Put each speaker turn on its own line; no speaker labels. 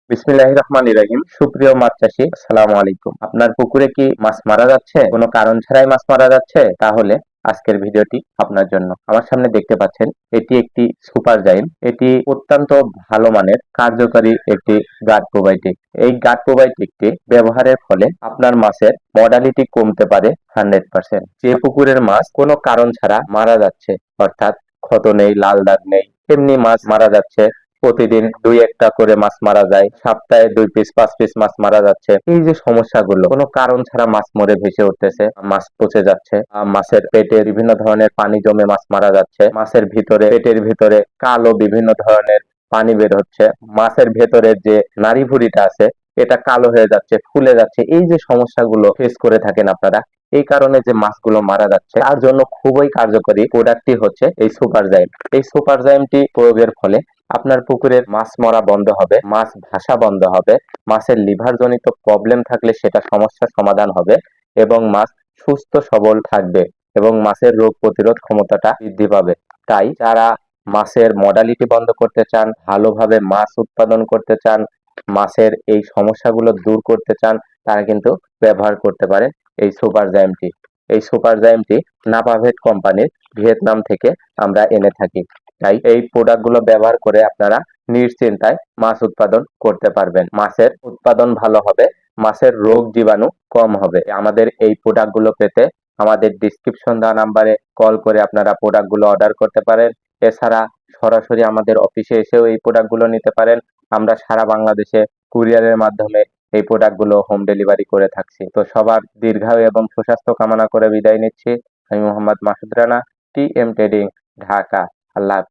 বিসমিল্লাহির রহমানির রহিম। সুপ্রিয় মাছ চাষী, আসসালামু আলাইকুম। আপনার পুকুরে কি মাছ মারা যাচ্ছে? কোনো কারণ ছাড়াই মাছ মারা যাচ্ছে? তাহলে আজকের ভিডিওটি আপনার জন্য। আমার সামনে দেখতে পাচ্ছেন এটি একটি সুপার জাইম। এটি অত্যন্ত ভালো মানের কার্যকারী একটি গার্ড প্রোবায়োটিক। এই গার্ড প্রোবায়োটিকটি ব্যবহারের ফলে আপনার মাছের মর্টালিটি কমতে পারে 100%। যে পুকুরের মাছ কোনো কারণ ছাড়া মারা যাচ্ছে, অর্থাৎ ক্ষত নেই, লাল দাগ নেই, এমনি মাছ মারা যাচ্ছে, প্রতিদিন ২-১টা করে মাছ মারা যায়, সপ্তাহে ২ পিস ৫ পিস মাছ মারা যাচ্ছে। এই যে সমস্যাগুলো, কোনো কারণ ছাড়া মাছ মরে ভেসে উঠতেছে, মাছ পচে যাচ্ছে, মাছের পেটে বিভিন্ন ধরনের পানি জমে মাছ মারা যাচ্ছে, মাছের ভিতরে পেটের ভিতরে কালো বিভিন্ন ধরনের পানি বের হচ্ছে, মাছের ভেতরের যে নাড়িভুঁড়িটা আছে এটা কালো হয়ে যাচ্ছে, ফুলে যাচ্ছে। এই যে সমস্যাগুলো ফেস করে থাকেন আপনারা, এই কারণে যে মাছগুলো মারা যাচ্ছে, তার জন্য খুবই কার্যকরী প্রোডাক্টটি হচ্ছে এই সুপার জাইম। এই সুপার জাইমটি প্রয়োগের ফলে আপনার পুকুরের মাছ মরা বন্ধ হবে, মাছ ভাসা বন্ধ হবে, মাছের লিভার জনিত প্রবলেম থাকলে সেটা সমস্যার সমাধান হবে এবং মাছ সুস্থ সবল থাকবে এবং মাছের রোগ প্রতিরোধ ক্ষমতাটা বৃদ্ধি পাবে। তাই যারা মাছের মর্টালিটি বন্ধ করতে চান, ভালোভাবে মাছ উৎপাদন করতে চান, মাছের এই সমস্যাগুলো দূর করতে চান, তারা কিন্তু ব্যবহার করতে পারেন এই সুপার জাইমটি। এই সুপার জাইমটি নাপাভেট কোম্পানির ভিয়েতনাম থেকে আমরা এনে থাকি। তাই এই প্রোডাক্টগুলো ব্যবহার করে আপনারা নিশ্চিন্তায় মাছ উৎপাদন করতে পারবেন। মাছের উৎপাদন ভালো হবে, মাছের রোগ জীবাণু কম হবে। আমাদের এই প্রোডাক্টগুলো পেতে আমাদের ডিসক্রিপশন দেওয়া নাম্বারে কল করে আপনারা প্রোডাক্টগুলো অর্ডার করতে পারেন। এছাড়া সরাসরি আমাদের অফিসে এসেও এই প্রোডাক্টগুলো নিতে পারেন। আমরা সারা বাংলাদেশে কুরিয়ারের মাধ্যমে এই প্রোডাক্টগুলো হোম ডেলিভারি করে থাকছি। তো সবার দীর্ঘায়ু এবং সুস্বাস্থ্য কামনা করে বিদায় নিচ্ছি। আমি মোহাম্মদ মাসুদ রানা, টিএম ট্রেডিং, ঢাকা। আল্লাহ হাফেজ।